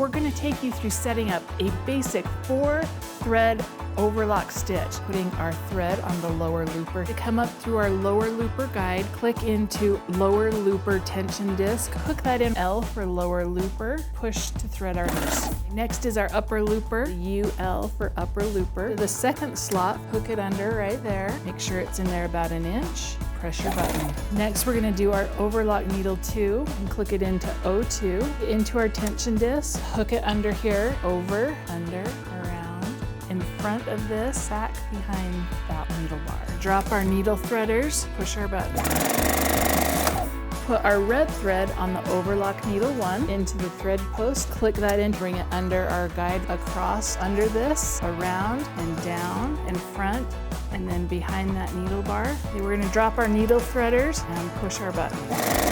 we're going to take you through setting up a basic 4-thread overlock stitch, putting our thread on the lower looper. To come up through our lower looper guide, click into lower looper tension disc, hook that in L for lower looper, push to thread our hooks. Next is our upper looper, UL for upper looper. The second slot, hook it under right there. Make sure it's in there about an inch. Press your button. Next, we're going to do our overlock needle 2 and click it into O2. Into our tension disc, hook it under here, over, under, around, in front of this, back behind that needle bar. Drop our needle threaders, push our button. Put our red thread on the overlock needle 1 into the thread post. Click that in, bring it under our guide, across, under this, around and down, in front, and then behind that needle bar. Okay, we're going to drop our needle threaders and push our button.